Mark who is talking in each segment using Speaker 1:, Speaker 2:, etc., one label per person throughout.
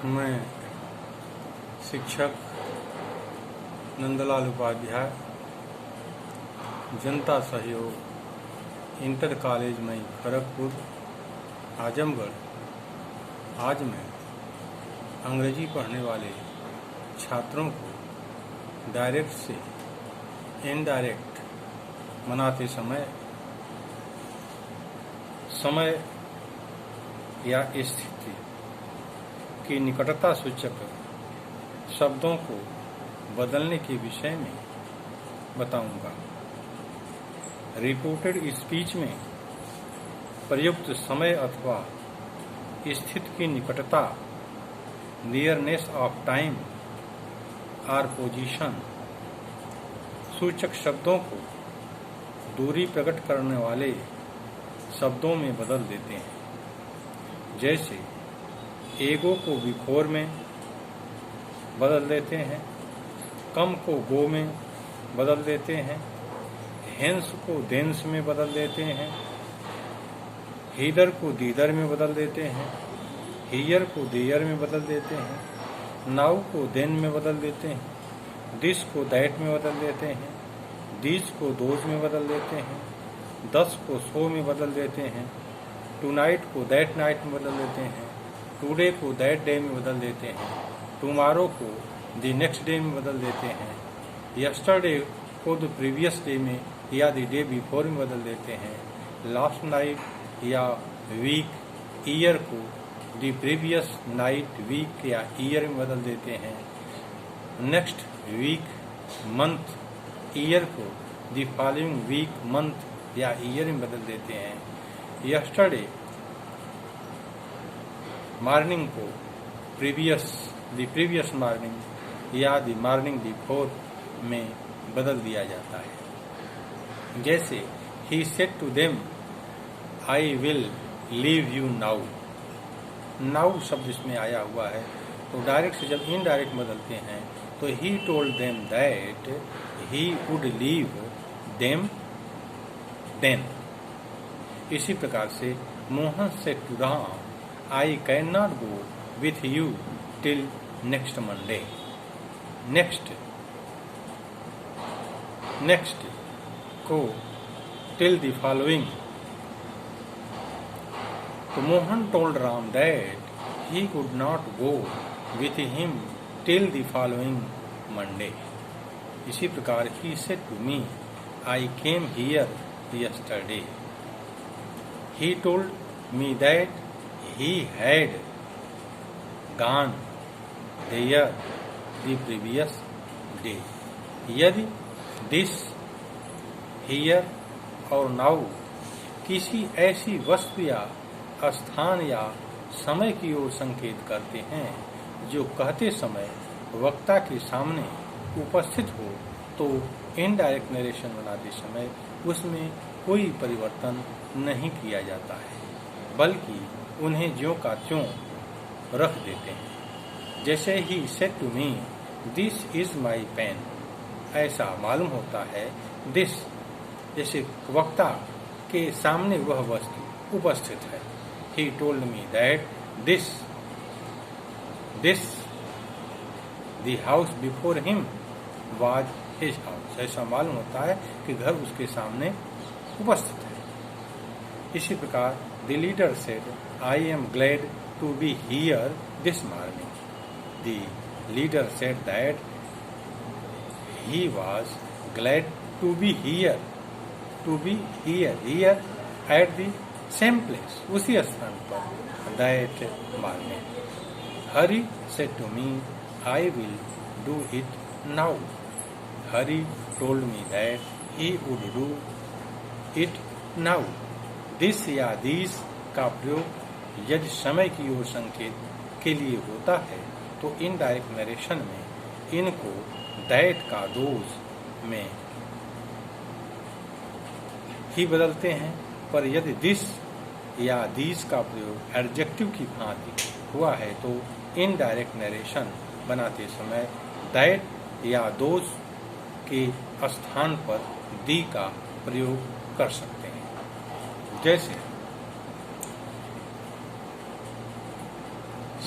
Speaker 1: मैं शिक्षक नंदलाल उपाध्याय, जनता सहयोग इंटर कॉलेज मई खड़गपुर आजमगढ़। आज मैं अंग्रेजी पढ़ने वाले छात्रों को डायरेक्ट से इनडायरेक्ट बनाते समय या स्थिति की निकटता सूचक शब्दों को बदलने के विषय में बताऊंगा। रिपोर्टेड स्पीच में प्रयुक्त समय अथवा स्थिति की निकटता, नियरनेस ऑफ टाइम और पोजीशन सूचक शब्दों को दूरी प्रकट करने वाले शब्दों में बदल देते हैं। जैसे एगो को बिफोर में बदल देते हैं, कम को गो में बदल देते हैं, हेंस को देंस में बदल देते हैं, हीदर को दीदर में बदल देते हैं, हियर को देयर में बदल देते हैं, नाउ को देन में बदल देते हैं, दिस को दैट में बदल देते हैं, दीज को दोज में बदल देते हैं, दस को सो में बदल देते हैं, टुनाइट को दैट नाइट में बदल देते हैं, टुडे को दैट डे में बदल देते हैं, टुमारो को द नेक्स्ट डे में बदल देते हैं, यस्टरडे को द प्रीवियस डे में या द डे बिफोर में बदल देते हैं, लास्ट नाइट या वीक, ईयर को द प्रीवियस नाइट, वीक या ईयर में बदल देते हैं, नेक्स्ट वीक, मंथ, ईयर को द फॉलोइंग वीक, मंथ या ईयर में बदल देते हैं, यस्टरडे मॉर्निंग को द प्रीवियस मॉर्निंग या द मॉर्निंग बिफोर में बदल दिया जाता है। जैसे ही said to them I will leave you now. Now शब्द इसमें आया हुआ है, तो डायरेक्ट से जब इनडायरेक्ट बदलते हैं तो he told them that he would leave them then. इसी प्रकार से Mohan said to Ram I can not go with you till next Monday. Next को टिल द फॉलोइंग। तो Mohan told Ram that he could not go with him till the following Monday. इसी प्रकार he said to me I came here yesterday. He told me that he had gone there the previous day। यदि this, here और now किसी ऐसी वस्तु या स्थान या समय की ओर संकेत करते हैं जो कहते समय वक्ता के सामने उपस्थित हो, तो इनडायरेक्ट नरेशन बनाते समय उसमें कोई परिवर्तन नहीं किया जाता है, बल्कि उन्हें ज्यों का त्यों रख देते हैं। जैसे ही said to me this is my pen, ऐसा मालूम होता है दिस, जैसे वक्ता के सामने वह वस्तु उपस्थित है। ही told me that this the house before him was his house. ऐसा मालूम होता है कि घर उसके सामने उपस्थित है। इसी प्रकार the leader said I am glad to be here this morning। The leader said that he was glad to be here at the same place, उसी स्थान पर that morning। Hari said to me I will do it now। Hari told me that he would do it now। This या these का प्रयोग यदि समय की ओर संकेत के लिए होता है तो इनडायरेक्ट नरेशन में इनको दैट का दोज में ही बदलते हैं, पर यदि दिस या दीज का प्रयोग एडजेक्टिव की भांति हुआ है तो इनडायरेक्ट नरेशन बनाते समय दैट या दोज के स्थान पर दी का प्रयोग कर सकते हैं। जैसे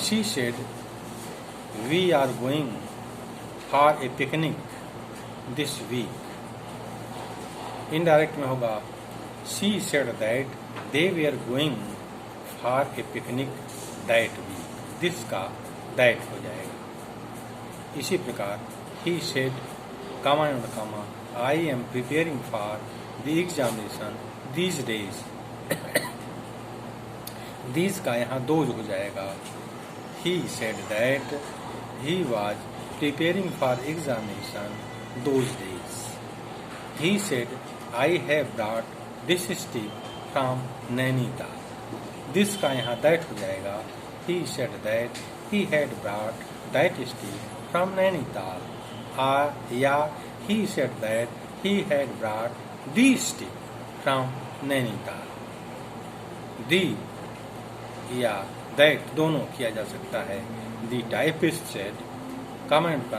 Speaker 1: she said we are going for a picnic this week. Indirect में होगा she said that they were going for a picnic that week. This का दैट हो जाएगा। इसी प्रकार he said comma and comma I am preparing for the examination these days. These का यहाँ those हो जाएगा। He said that he was preparing for examination those days. He said I have brought this stick from Nainital. This का यहाँ that हो जाएगा। He said that he had brought that stick from Nainital. या he said that he had brought the stick from Nainital। the या that दोनों किया जा सकता है। The typist said, comment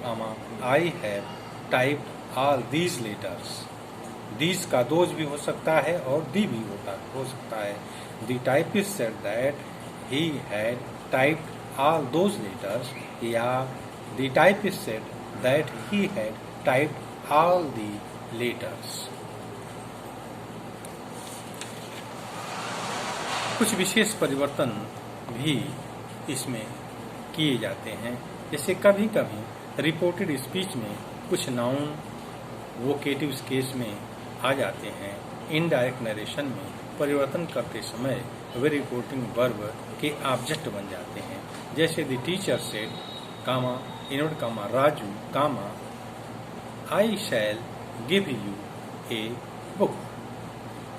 Speaker 1: comma I have typed all these letters। these का those भी हो सकता है और the भी हो सकता है। The typist said that he had typed all those letters। या the typist said that he had typed all the letters। कुछ विशेष परिवर्तन भी इसमें किए जाते हैं। जैसे कभी कभी रिपोर्टेड स्पीच में कुछ नाउन वोकेटिव्स केस में आ जाते हैं। इनडायरेक्ट नरेशन में परिवर्तन करते समय वे रिपोर्टिंग वर्ब के ऑब्जेक्ट बन जाते हैं। जैसे the teacher said comma invert comma Raju comma I shall give you a book.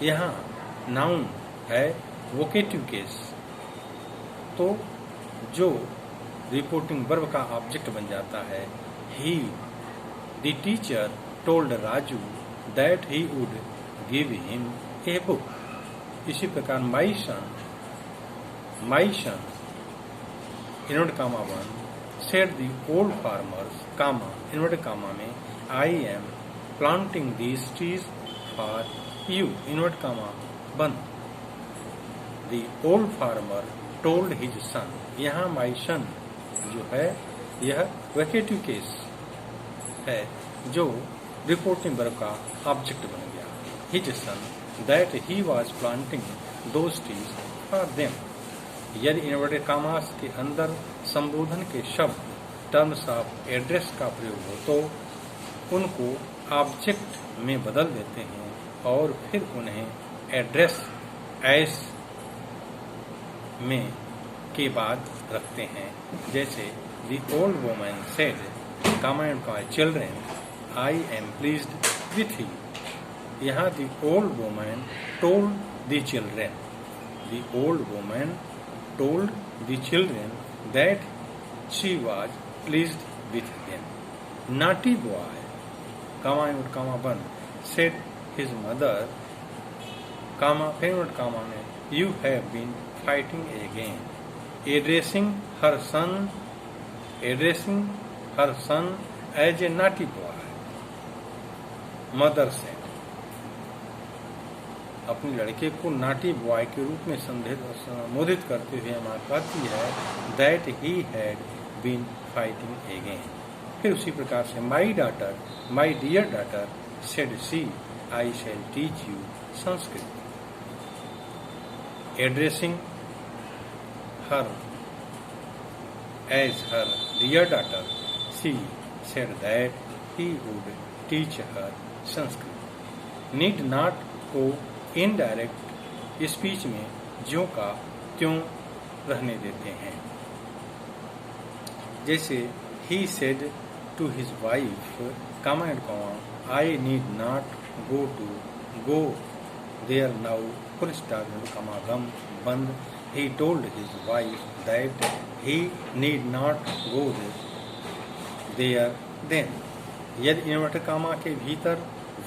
Speaker 1: यहाँ नाउन है वोकेटिव केस, तो जो रिपोर्टिंग वर्ब का ऑब्जेक्ट बन जाता है। He the teacher told Raju that he would give him a book. इसी प्रकार my son invert comma one said the old farmers comma invert comma में I am planting these trees for you inward comma बंद। The old farmer told his son। यहाँ my son जो है यह vocative case है जो reporting verb का object बन गया। His son that he was planting those trees for them। यदि इनवर्टेड कामास के अंदर संबोधन के शब्द टर्म्स ऑफ एड्रेस का प्रयोग हो तो उनको ऑब्जेक्ट में बदल देते हैं और फिर उन्हें एड्रेस एस में के बाद रखते हैं। जैसे the old woman said comma and comma children I am pleased with you. यहाँ the old woman told the children. The old woman told the children that she was pleased with them. Naughty boy comma invert comma बंद said his mother comma invert comma में you have been fighting again. Addressing her son as a naughty boy. Mother said अपने लड़के को नाटी boy के रूप में संबोधित करते हुए माँ कहती है that he had been fighting again. फिर उसी प्रकार से my daughter my dear daughter said she I shall teach you Sanskrit. Addressing her as her dear daughter she said that he would teach her Sanskrit. Need not को indirect speech में ज्यों का त्यों रहने देते हैं। जैसे ही said to his wife comma and comma I need not go there now full stop कामा गम बंद। He told his wife that he need not go there then. यदि इन्वर्टेड कामा के भीतर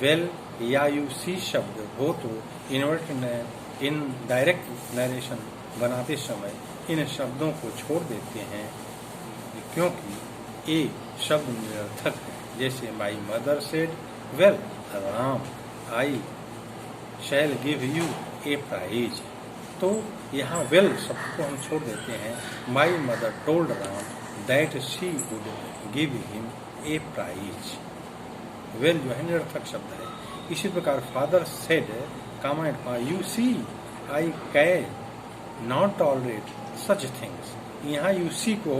Speaker 1: वेल या यू सी शब्द हो तो in direct narration बनाते समय इन शब्दों को छोड़ देते हैं क्योंकि ए शब्द निरर्थक है। जैसे my mother said well Ram I shall give you a prize. तो यहाँ वेल शब्द को हम छोड़ देते हैं। My mother told Ram that she would give him a prize. Well जो है निरर्थक शब्द है। इसी प्रकार father said comment you see I can not tolerate such things. यहाँ यू सी को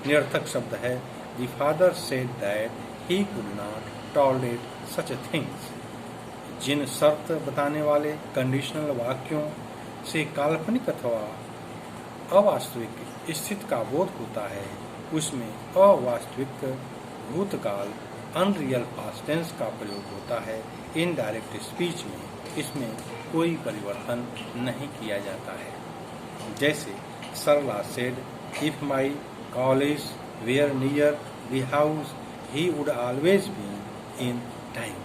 Speaker 1: निरर्थक शब्द है। The father said that he could not tolerate such things. जिन शर्त बताने वाले कंडीशनल वाक्यों से काल्पनिक अथवा अवास्तविक स्थिति का बोध होता है उसमें अवास्तविक भूतकाल अनरियल पास्ट टेंस का प्रयोग होता है। इनडायरेक्ट स्पीच में इसमें कोई परिवर्तन नहीं किया जाता है। जैसे Sarla said if my college were near the house he would always be in time.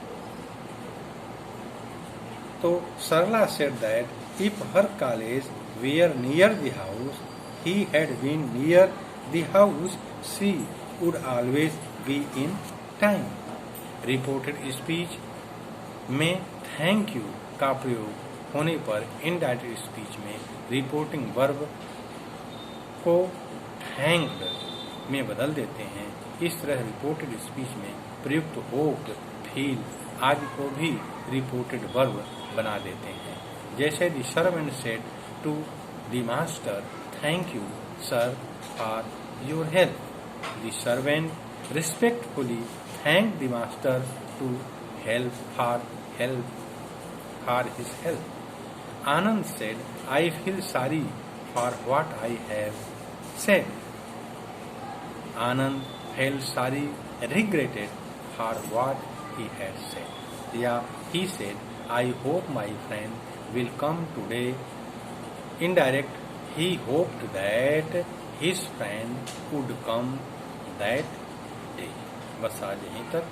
Speaker 1: तो Sarla said that if her college were near the house he had been near the house, she would always be in time. Reported speech में thank you का प्रयोग होने पर indirect speech में reporting verb को thanked में बदल देते हैं। इस तरह reported speech में प्रयुक्त hope, feel आदि को भी reported verb बना देते हैं। जैसे the servant said to the master, Thank you, sir, for your help. The servant respectfully thanked the master for his help. Anand said, I feel sorry for what I have said. Anand felt sorry, regretted for what he had said. Yeah, he said, I hope my friend will come today. Indirect, he hoped that his friend would come that day. बस आज यहीं तक।